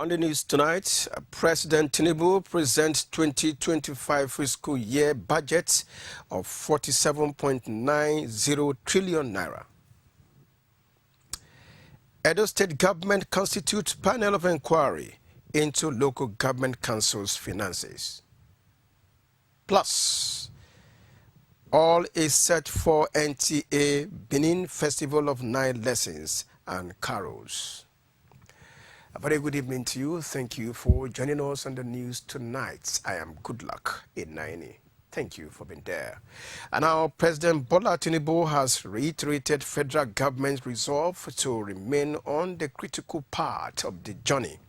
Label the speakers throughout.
Speaker 1: On the news tonight, President Tinubu presents 2025 fiscal year budget of 47.90 trillion naira. Edo State government constitutes panel of inquiry into local government councils' finances. Plus, all is set for NTA Benin Festival of 9 Lessons and Carols. A very good evening to you. Thank you for joining us on the news tonight. I am Goodluck Inaini. Thank you for being there. And now President Bola Tinubu has reiterated federal government's resolve to remain on the critical part of the journey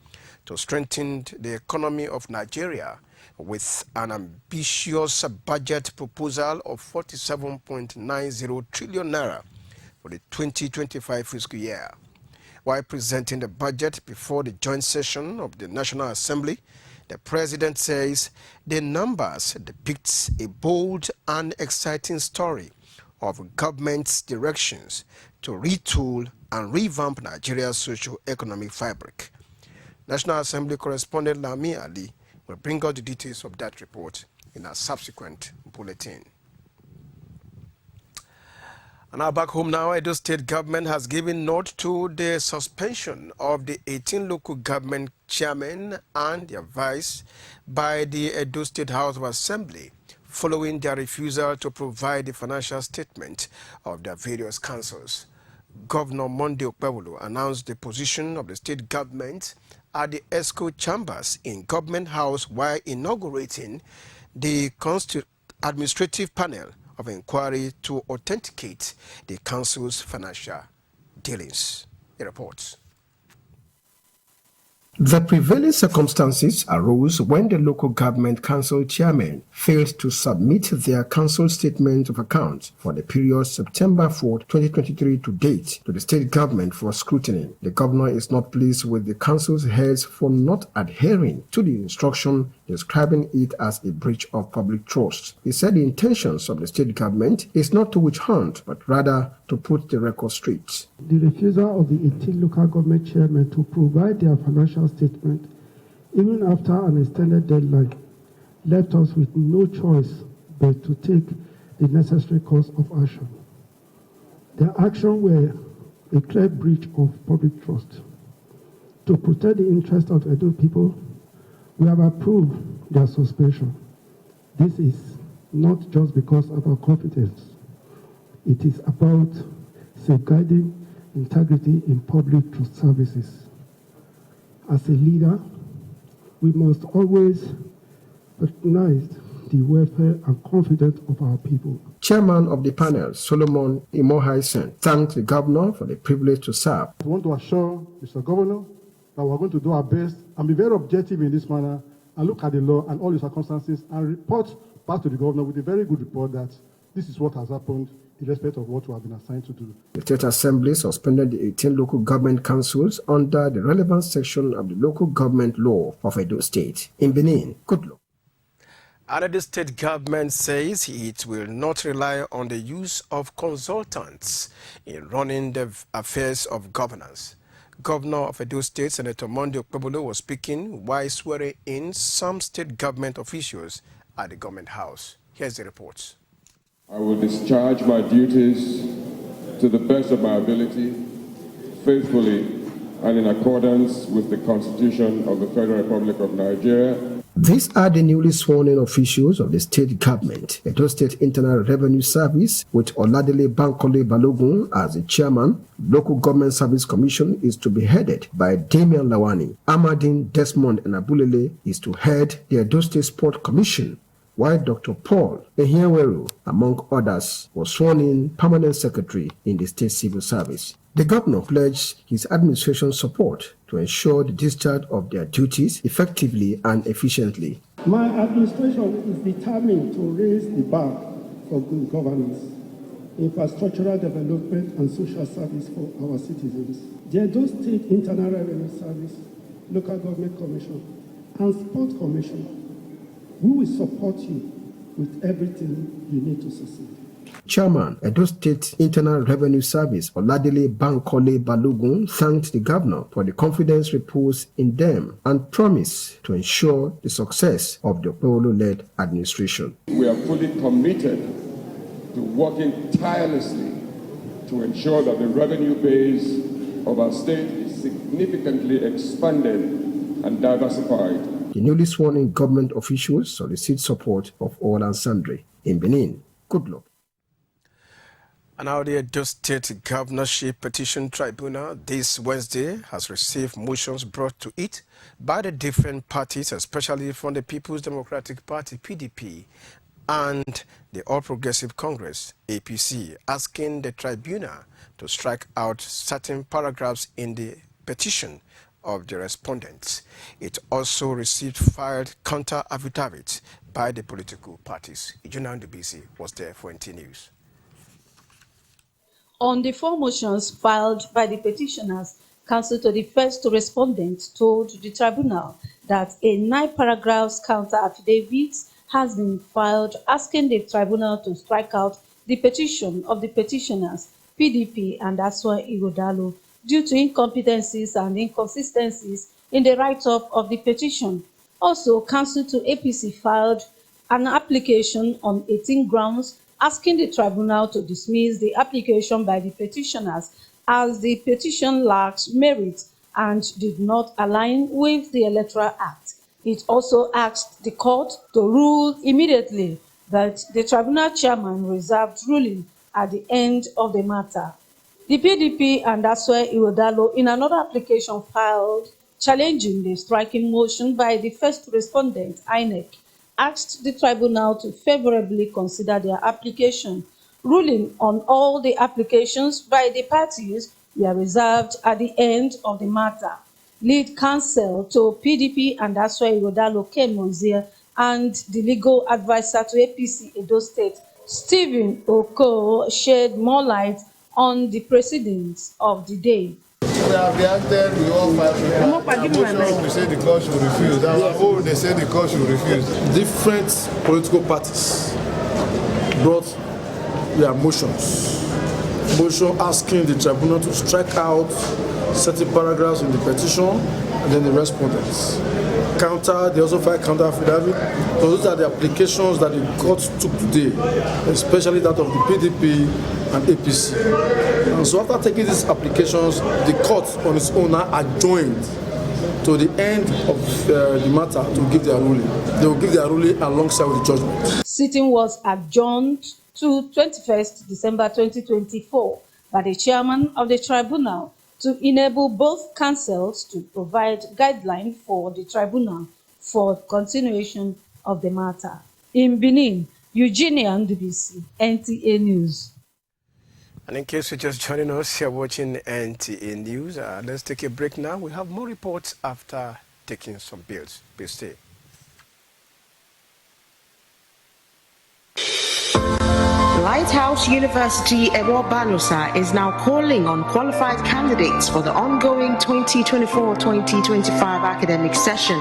Speaker 1: to strengthen the economy of Nigeria with an ambitious budget proposal of 47.90 trillion naira for the 2025 fiscal year. While presenting the budget before the joint session of the National Assembly, the president says the numbers depict a bold and exciting story of government's directions to retool and revamp Nigeria's socio-economic fabric. National Assembly correspondent Lami Ali will bring out the details of that report in a subsequent bulletin. And now back home now, Edo State government has given note to the suspension of the 18 local government chairmen and their vice by the Edo State House of Assembly following their refusal to provide the financial statement of their various councils. Governor Monday Okpebolo announced the position of the state government at the ESCO chambers in Government House while inaugurating the administrative panel of inquiry to authenticate the council's financial dealings. He reports. The prevailing circumstances arose when the local government council chairman failed to submit their council statement of accounts for the period September 4, 2023 to date to the state government for scrutiny. The governor is not pleased with the council's heads for not adhering to the instruction, describing it as a breach of public trust. He said the intentions of the state government is not to witch hunt, but rather to put the record straight.
Speaker 2: The refusal of the 18 local government chairmen to provide their financial statement, even after an extended deadline, left us with no choice but to take the necessary course of action. Their actions were a clear breach of public trust. To protect the interests of Edo people, we have approved their suspension. This is not just because of our competence. It is about safeguarding integrity in public trust services. As a leader, we must always recognize the welfare and confidence of our people.
Speaker 1: Chairman of the panel, Solomon Imohaisen, thanked the governor for the privilege to serve.
Speaker 3: I want to assure Mr. Governor that we're going to do our best and be very objective in this manner and look at the law and all the circumstances and report back to the governor with a very good report that this is what has happened in respect of what we have been assigned to do. The
Speaker 1: State Assembly suspended the 18 local government councils under the relevant section of the local government law of Edo State. In Benin, good luck. Another state government says it will not rely on the use of consultants in running the affairs of governance. Governor of Edo State, Senator Monday Okpebolo, was speaking while swearing in some state government officials at the Government House. Here's the report.
Speaker 4: I will discharge my duties to the best of my ability, faithfully and in accordance with the Constitution of the Federal Republic of Nigeria.
Speaker 1: These are the newly sworn-in officials of the state government. Edo State Internal Revenue Service, with Oladele Bankole Balogun as the chairman. Local Government Service Commission is to be headed by Damian Lawani. Amadine Desmond and Abulele is to head the Edo State Sport Commission, while Dr. Paul Ehienweru, among others, was sworn in permanent secretary in the State Civil Service. The governor pledged his administration's support to ensure the discharge of their duties effectively and efficiently.
Speaker 2: My administration is determined to raise the bar for good governance, infrastructural development, and social service for our citizens. The Edo State Internal Revenue Service, Local Government Commission, and Sport Commission, we will support you with everything you need to succeed.
Speaker 1: Chairman, Edo State Internal Revenue Service, Oladele Bankole Balogun, thanked the governor for the confidence reposed in them and promised to ensure the success of the Okpebholo-led administration.
Speaker 4: We are fully committed to working tirelessly to ensure that the revenue base of our state is significantly expanded and diversified.
Speaker 1: The newly sworn-in government officials solicit support of all and sundry. In Benin, good luck. And now the Edo State Governorship Petition Tribunal this Wednesday has received motions brought to it by the different parties, especially from the People's Democratic Party, PDP, and the All Progressive Congress, APC, asking the tribunal to strike out certain paragraphs in the petition of the respondents. It also received filed counter-affidavits by the political parties. Ijuna Ndubisi was there for NT News.
Speaker 5: On the 4 motions filed by the petitioners, counsel to the first respondent told the tribunal that a 9-paragraphs counter-affidavit has been filed asking the tribunal to strike out the petition of the petitioners, PDP and Aswa Ighodalo, due to incompetencies and inconsistencies in the write-up of the petition. Also, counsel to APC filed an application on 18 grounds asking the tribunal to dismiss the application by the petitioners as the petition lacks merit and did not align with the Electoral Act. It also asked the court to rule immediately that the tribunal chairman reserved ruling at the end of the matter. The PDP and Aswa Ighodalo, in another application filed challenging the striking motion by the first respondent, INEC, asked the tribunal to favorably consider their application. Ruling on all the applications by the parties were reserved at the end of the matter. Lead counsel to PDP and Aswa Ighodalo, Ken Monzia, and the legal advisor to APC Edo State, Stephen Oko, shed more light on the proceedings of the day.
Speaker 6: We have reacted, we all filed motions to say the court should refuse. They say the court should refuse.
Speaker 7: Different political parties brought their motions asking the tribunal to strike out certain paragraphs in the petition and then the respondents. They also filed counter affidavit. So those are the applications that the court took today, especially that of the PDP and APC. And so after taking these applications, the court on its own now adjourned to the end of the matter to give their ruling. They will give their ruling alongside with the judgment.
Speaker 5: Sitting was adjourned to 21st December 2024 by the chairman of the tribunal to enable both counsels to provide guidelines for the tribunal for continuation of the matter. In Benin, Eugenia Ndubisi, NTA News.
Speaker 1: And in case you're just joining us, you're watching NTA News. Let's take a break now. We have more reports after taking some bills. Please stay.
Speaker 8: Lighthouse University Ewo-Banusa is now calling on qualified candidates for the ongoing 2024-2025 academic session.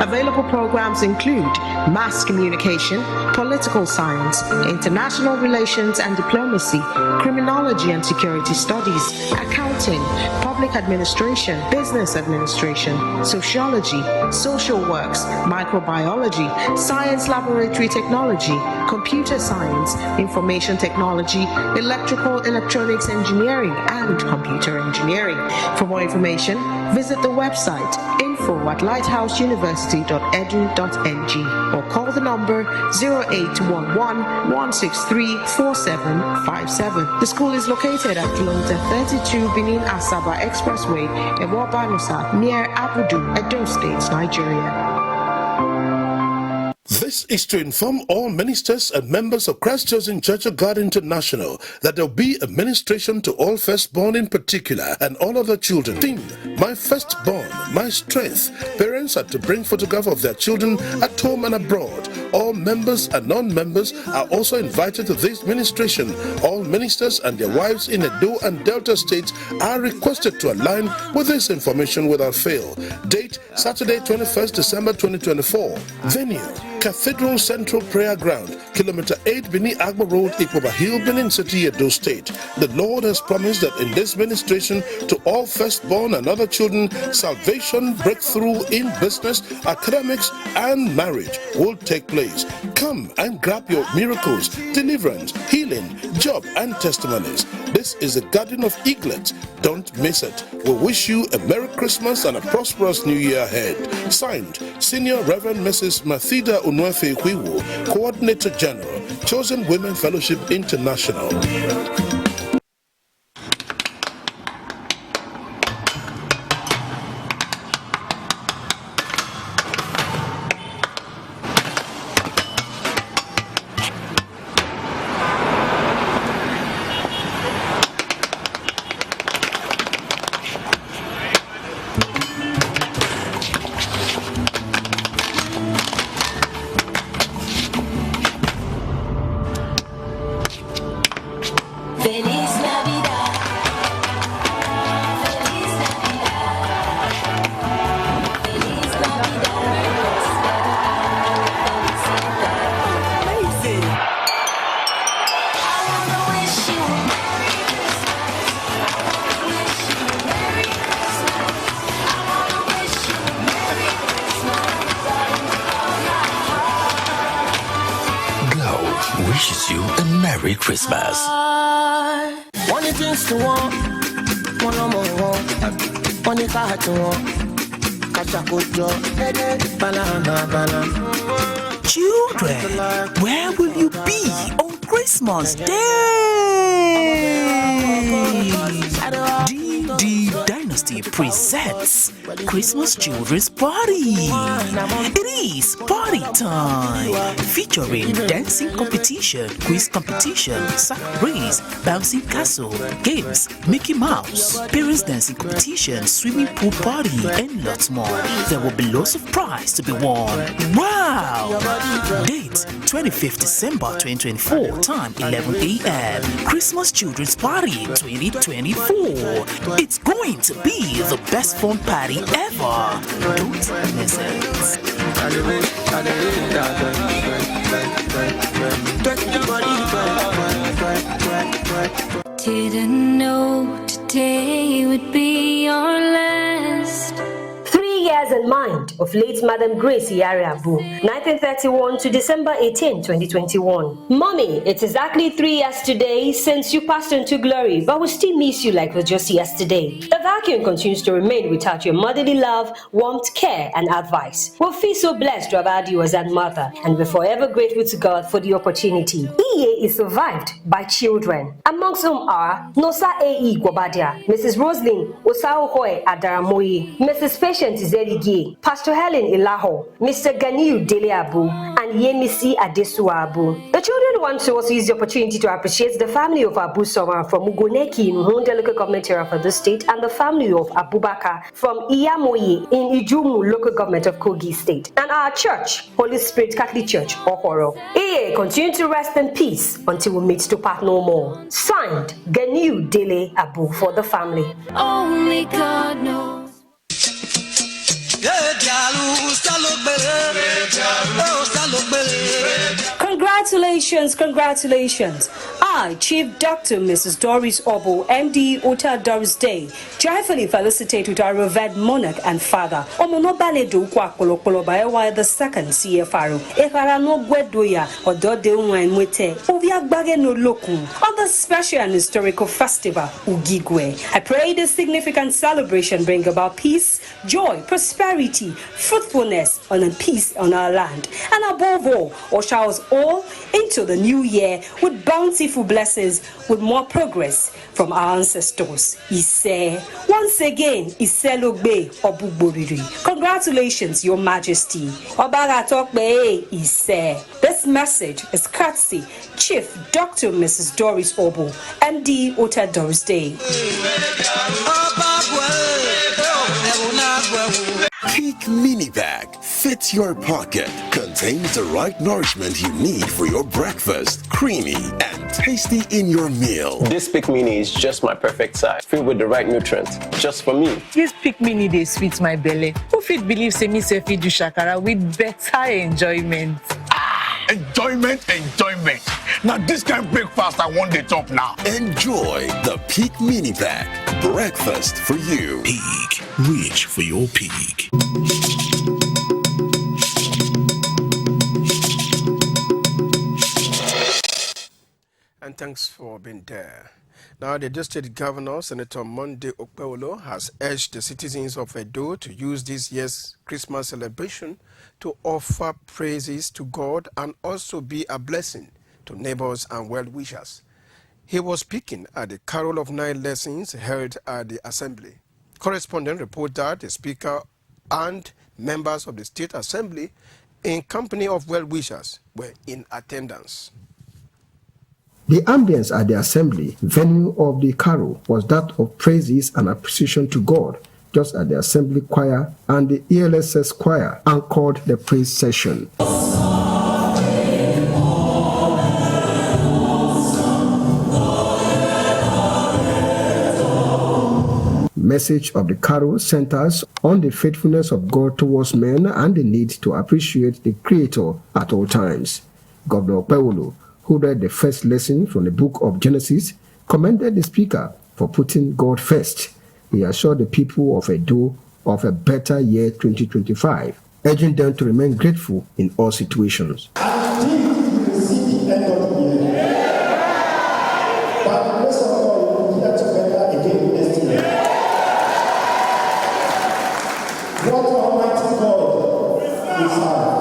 Speaker 8: Available programs include mass communication, political science, international relations and diplomacy, criminology and security studies, accounting, public administration, business administration, sociology, social works, microbiology, science laboratory technology, computer science, information technology, electronics engineering, and computer engineering. For more information, visit the website info@lighthouseuniversity.edu.ng or call the number 0811-163-4757. The school is located at Kilometer 32 Benin Asaba Expressway, Ewo-Banusa, near Abudu, Edo State, Nigeria.
Speaker 9: This is to inform all ministers and members of Christ Chosen Church of God International that there will be a ministration to all firstborn in particular and all other children. Theme, My Firstborn, My Strength. Parents are to bring photographs of their children at home and abroad. All members and non-members are also invited to this ministration. All ministers and their wives in Edo and Delta states are requested to align with this information without fail. Date, Saturday, 21st December 2024. Venue, Cathedral Central Prayer Ground, Kilometer 8, Benin Agbo Road, Ikpoba Hill, Benin City, Edo State. The Lord has promised that in this ministration to all firstborn and other children, salvation, breakthrough in business, academics, and marriage will take place. Come and grab your miracles, deliverance, healing, job, and testimonies. This is the Garden of Eaglets. Don't miss it. We wish you a Merry Christmas and a prosperous New Year ahead. Signed, Senior Reverend Mrs. Mathida Unwefe Huiwo, Coordinator General, Chosen Women Fellowship International.
Speaker 10: Wishes you a Merry Christmas.
Speaker 11: One things to want, one more, one car to want.
Speaker 10: Children, where will you be on Christmas Day? D Dynasty presents Christmas Children's Party. It is party time, featuring dancing competition, quiz competition, sack race, bouncing castle, games, Mickey Mouse, parents dancing competition, swimming pool party, and lots more. There will be lots of prize to be won. Wow! Date 25th December 2024, time 11 a.m. Christmas Children's Party 2024. It's going to be the best fun party ever. Don't miss it.
Speaker 12: Didn't know today would be our last.
Speaker 13: 3 years in mind of late Madam Grace Iyare Abu, 1931 to December 18, 2021. Mommy, it's exactly 3 years today since you passed on to glory, but we still miss you like it was just yesterday. The vacuum continues to remain without your motherly love, warmth, care, and advice. We feel so blessed to have had you as our mother, and we're forever grateful to God for the opportunity. EA is survived by children, amongst whom are Nosa A.E. Gwabadia, Mrs. Roslyn Osaohoe Adaramoye, Mrs. Patient Zerigi, Pastor Helen Ilaho, Mr. Ganiu Dele Abu, and Yemisi Adesua Abu. The children want to also use the opportunity to appreciate the family of Abu Soma from Ugoneki in Hunde local government area for the state, and the family of Abubakar from Iyamoye in Ijumu local government of Kogi state, and our church, Holy Spirit Catholic Church, Ohoro. EA, continue to rest in peace until we meet to part no more. Signed, Ganiu Dele Abu for the family.
Speaker 12: Only God knows.
Speaker 14: Congratulations. I, Chief Dr. Mrs. Doris Obo, MD Ota Doris Day, joyfully felicitate with our revered monarch and father, Omonobale do Kwakolo Baewa the second CFRO, Efarano Gwedoya, Odode Unwete, Ovia Bageno Lokun, on the special and historical festival, Ugigwe. I pray this significant celebration bring about peace, joy, prosperity, fruitfulness, and peace on our land, and above all, usher us all into the new year with bountiful blessings, with more progress from our ancestors. Ise, once again, Ise Logbe Obuboriri. Congratulations, Your Majesty. Obagatokbe Ise. This message is courtesy Chief Dr. Mrs. Doris Obo, MD Ota Doris Day.
Speaker 15: Peak Mini Pack fits your pocket, contains the right nourishment you need for your breakfast, creamy and tasty in your meal.
Speaker 16: This Peak Mini is just my perfect size, filled with the right nutrients, just for me.
Speaker 17: This Peak Mini dey sweet my belly. Who fit believe say me sef fit do shakara with better enjoyment?
Speaker 18: Enjoyment. Now this kind of breakfast I want the top now.
Speaker 15: Enjoy the Peak Mini Pack. Breakfast for you.
Speaker 9: Peak. Reach for your peak.
Speaker 1: And thanks for being there. Now, the District Governor, Senator Monday Okpewolo, has urged the citizens of Edo to use this year's Christmas celebration to offer praises to God and also be a blessing to neighbors and well-wishers. He was speaking at the Carol of Nine Lessons held at the Assembly. Correspondent report that the Speaker and members of the State Assembly, in company of well-wishers, were in attendance.
Speaker 19: The ambience at the assembly venue of the carol was that of praises and appreciation to God, just as the assembly choir and the ELSS choir anchored the praise session. Message of the carol centers on the faithfulness of God towards men and the need to appreciate the Creator at all times. Governor Okpewolo, who read the first lesson from the book of Genesis, commended the speaker for putting God first. He assured the people of Edo of a better year 2025, urging them to remain grateful in all situations.
Speaker 20: And indeed, we see the end of the year. By the grace of God, we will be here together again next year. What Almighty God is our.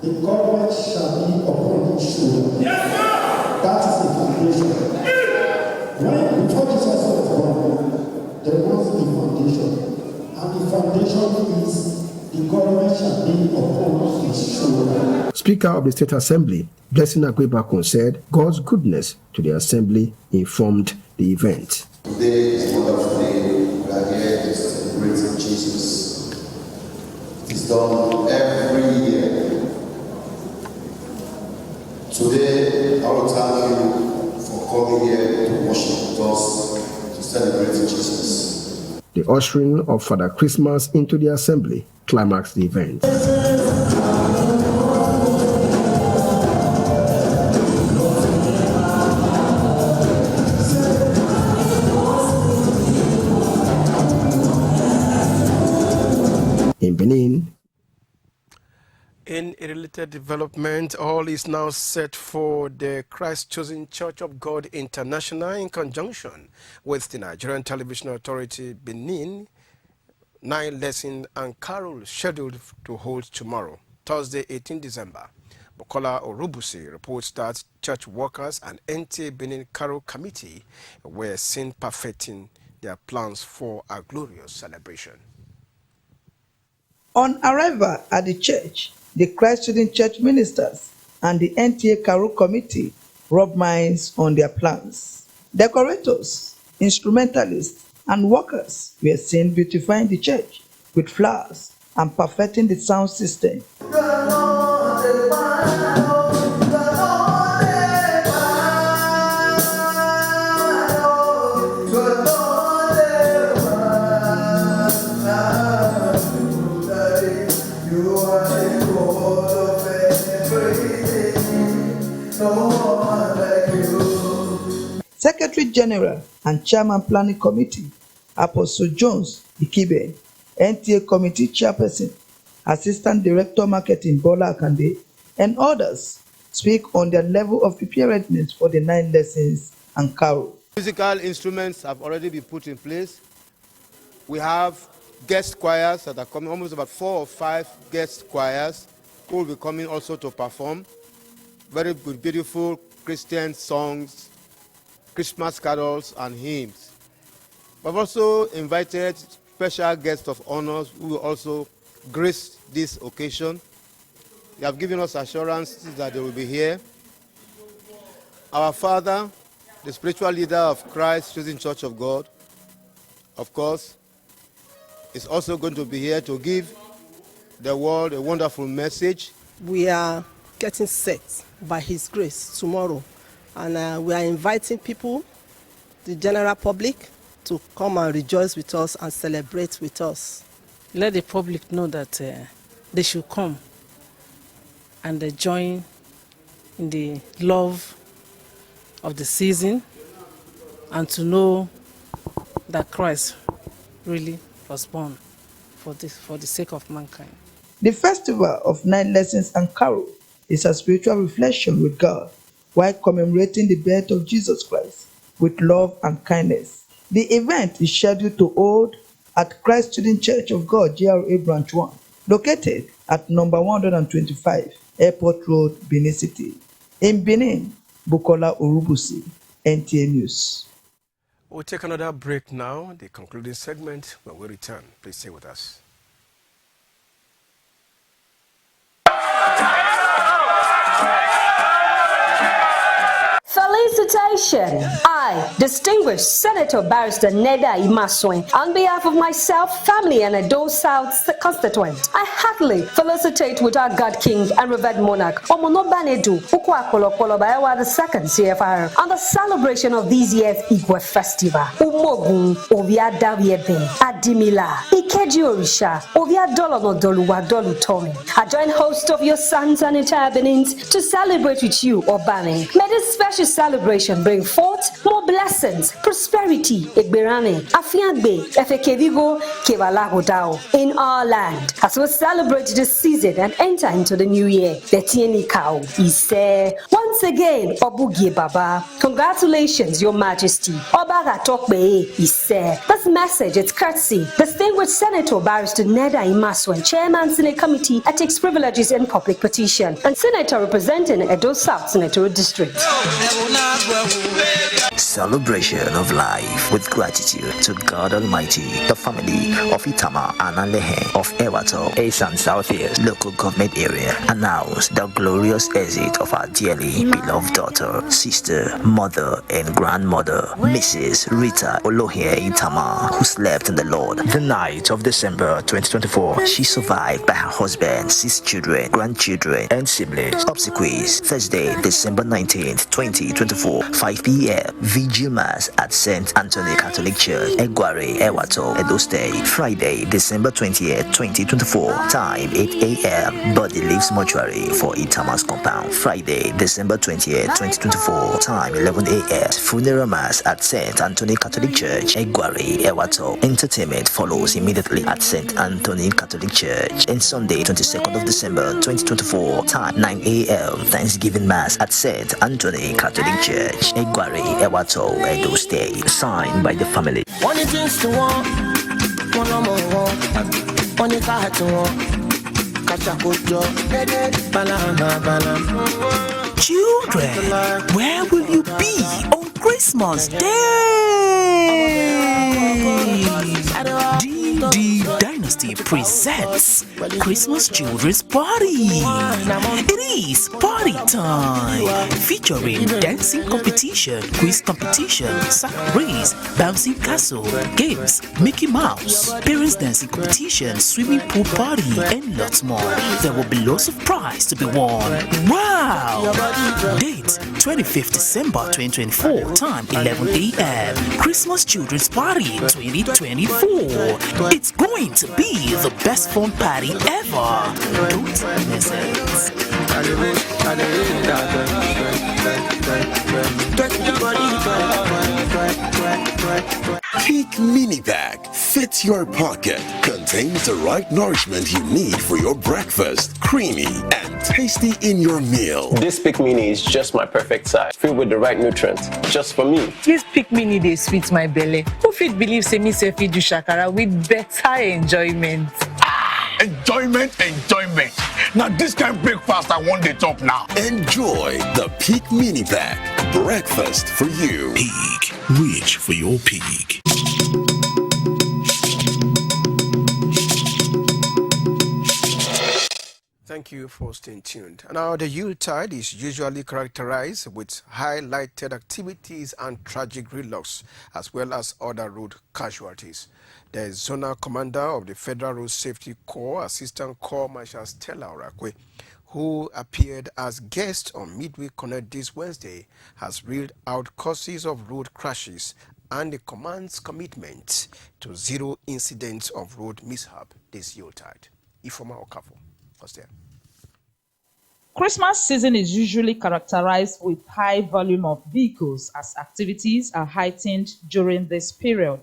Speaker 20: The government shall be upon his shoulder. That is the foundation. When before Jesus was born, there was the foundation. And the foundation is the government shall be upon his shoulder.
Speaker 19: Speaker of the State Assembly, Blessing Agwebakun, said God's goodness to the Assembly informed the event.
Speaker 21: Today is a wonderful day. We are here to celebrate Jesus. It is done every year. Today, I will thank you for coming here to worship with us, to celebrate Jesus.
Speaker 19: The ushering of Father Christmas into the assembly climaxed the event. In Benin,
Speaker 1: in a related development, all is now set for the Christ Chosen Church of God International in conjunction with the Nigerian Television Authority Benin 9 lesson and carol scheduled to hold tomorrow, Thursday, 18 December. Bukola Orubusi reports that church workers and NTA Benin Carol Committee were seen perfecting their plans for a glorious celebration.
Speaker 22: On arrival at the church, the Christ Student Church ministers and the NTA Carol Committee rubbed minds on their plans. Decorators, instrumentalists, and workers were seen beautifying the church with flowers and perfecting the sound system. Secretary General and Chairman Planning Committee, Apostle Jones Ikibe, NTA Committee Chairperson, Assistant Director Marketing Bola Akande, and others speak on their level of preparedness for the 9 lessons and carol.
Speaker 23: Musical instruments have already been put in place. We have guest choirs that are coming, almost about 4 or 5 guest choirs who will be coming also to perform. Very good, beautiful Christian songs, Christmas carols and hymns. We've also invited special guests of honors who will also grace this occasion. They have given us assurances that they will be here. Our Father, the spiritual leader of Christ Chosen Church of God, of course, is also going to be here to give the world a wonderful message.
Speaker 2: We are getting set by His grace tomorrow, and we are inviting people, the general public, to come and rejoice with us and celebrate with us.
Speaker 3: Let the public know that they should come and join in the love of the season, and to know that Christ really was born for the sake of mankind.
Speaker 22: The Festival of Night Lessons and Carol is a spiritual reflection with God while commemorating the birth of Jesus Christ with love and kindness. The event is scheduled to hold at Christ Student Church of God, GRA Branch 1, located at number 125, Airport Road, Benin City. In Benin, Bukola Urubusi, NTA News.
Speaker 1: We'll take another break now, the concluding segment. When we return, please stay with us.
Speaker 13: Felicitation! I, distinguished Senator Barrister Neda Imaswen, on behalf of myself, family, and Edo South constituent, I heartily felicitate with our God King and revered monarch, Omono Banedu Ukwakolokolo Bayawa II CFR, on the celebration of this year's Igwe Festival. Umogun, Ovia Dawiebe, Adimila, Ikeji Orisha, Ovia Dolono Doluwa Dolu Tomi. I join host of your sons and entire Benins to celebrate with you, Obane. May this special celebration bring forth more blessings, prosperity, Egberane, Afiangbe, Efekevigo, Kevalagodao in our land. As we celebrate this season and enter into the new year, Betieni Kau Ise. Once again, Obugie Baba, congratulations, Your Majesty. Obaga Tokbe Ise. This message is courtesy, distinguished Senator Barrister Neda Imaswen, Chairman Senate Committee Ethics, Privileges and Public Petition, and Senator representing Edo South Senatorial District.
Speaker 4: Celebration of life with gratitude to God Almighty, the family of Itama Analehe of Ewato, Esan Southeast local government area announced the glorious exit of our dearly beloved daughter, sister, mother, and grandmother, Mrs. Rita Olohie Itama, who slept in the Lord. The night of December 2024, she survived by her husband, 6 children, grandchildren, and siblings. Obsequies, Thursday, December 19th, 2024, 5 p.m. Vigil Mass at St. Anthony Catholic Church, Egware, Ewato, Edo State. Friday, December 20th, 2024, time 8 a.m. Body leaves mortuary for Itama's compound. Friday, December 20th, 2024, time 11 a.m. Funeral Mass at St. Anthony Catholic Church, Egware, Ewato. Entertainment follows immediately at St. Anthony Catholic Church. And Sunday, 22nd of December, 2024, time 9 a.m. Thanksgiving Mass at St. Anthony Catholic Church, Egware, Ewato, Edo State. Signed by the family.
Speaker 11: One things to want, one more want, one is hard to want.
Speaker 10: Children, where will you be on Christmas Day? D Dynasty presents Christmas Children's Party. It is party time, featuring dancing competition, quiz competition, sack race, bouncing castle, games, Mickey Mouse, parents dancing competition, swimming pool party, and lots more. There will be lots of prize to be won. Wow! Date 25th December 2024, time 11 a.m. Christmas Children's Party 2024. It's going to be the best fun party ever. Don't miss it.
Speaker 15: Peak Mini Pack fits your pocket. Contains the right nourishment you need for your breakfast. Creamy and tasty in your meal.
Speaker 16: This Pick Mini is just my perfect size, filled with the right nutrients, just for me.
Speaker 17: This Pick Mini dey sweet my belly. Who fit believe say me sef fit do shakara with better enjoyment?
Speaker 18: Enjoyment. Now this kind of breakfast I want the top now.
Speaker 15: Enjoy the Peak Mini Pack. Breakfast for you.
Speaker 9: Peak. Reach for your peak.
Speaker 1: Thank Thank you for staying tuned. Now, the Yuletide is usually characterized with highlighted activities and tragic relogs, as well as other road casualties. The Zonal Commander of the Federal Road Safety Corps, Assistant Corps Marshal Stella Orakwe, who appeared as guest on Midweek Connect this Wednesday, has reeled out causes of road crashes and the command's commitment to zero incidents of road mishap this Yuletide. Ifoma Okafo was there.
Speaker 5: Christmas season is usually characterized with high volume of vehicles as activities are heightened during this period.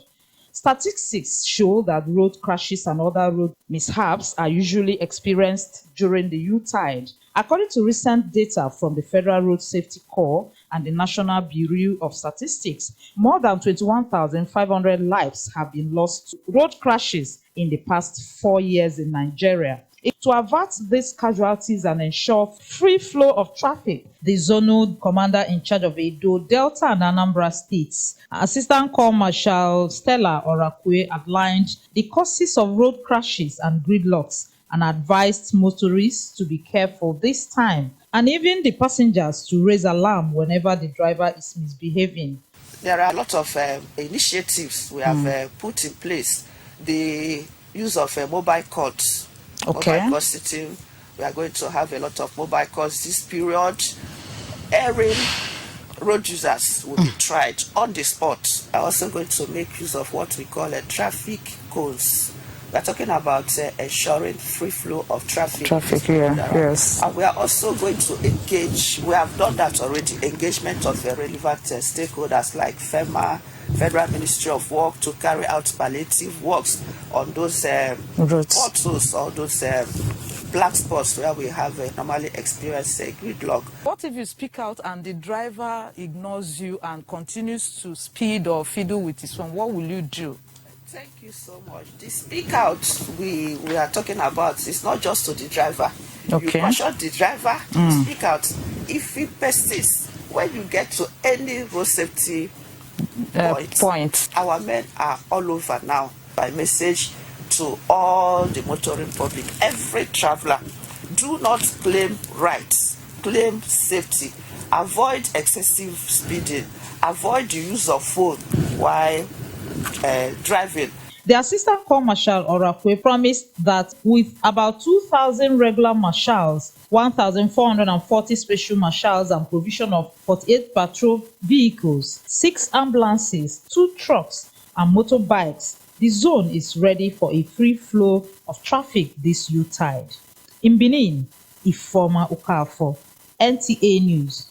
Speaker 5: Statistics show that road crashes and other road mishaps are usually experienced during the Yuletide. According to recent data from the Federal Road Safety Corps and the National Bureau of Statistics, more than 21,500 lives have been lost to road crashes in the past 4 years in Nigeria. To avert these casualties and ensure free flow of traffic, the zonal commander in charge of Edo, Delta, and Anambra states, Assistant Corps Marshal Stella Orakwe, outlined the causes of road crashes and gridlocks and advised motorists to be careful this time, and even the passengers to raise alarm whenever the driver is misbehaving.
Speaker 6: There are a lot of initiatives we have put in place. The use of mobile courts.
Speaker 5: Okay.
Speaker 6: Mobile court sitting. We are going to have a lot of mobile courts this period. Airing road users will be tried on the spot. We are also going to make use of what we call traffic cones. We are talking about ensuring free flow of traffic.
Speaker 5: Yes.
Speaker 6: And we are also going to engage, we have done that already, engagement of relevant stakeholders like FEMA, Federal Ministry of Work, to carry out palliative works on those portals or those black spots where we have normally experienced gridlock.
Speaker 17: What if you speak out and the driver ignores you and continues to speed or fiddle with his phone? What will you do?
Speaker 6: Thank you so much. The speak out we are talking about is not just to the driver.
Speaker 17: Okay.
Speaker 6: You caution the driver to speak out. If he persists, when you get to any road safety point, our men are all over now. By message to all the motoring public, every traveler, do not claim rights, claim safety, avoid excessive speeding, avoid the use of phone while driving.
Speaker 5: The Assistant Corps Marshal Orakwe promised that with about 2,000 regular marshals, 1,440 special marshals, and provision of 48 patrol vehicles, 6 ambulances, 2 trucks, and motorbikes, the zone is ready for a free flow of traffic this Yuletide. In Benin, Ifoma Okafo, NTA News.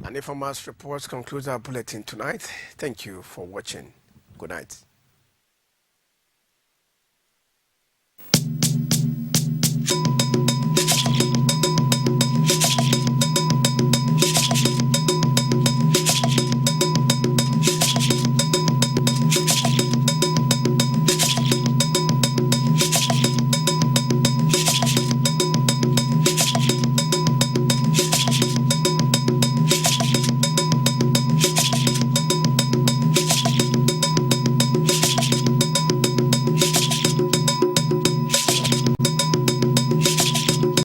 Speaker 1: And Ifoma's reports concludes our bulletin tonight. Thank you for watching. Good night.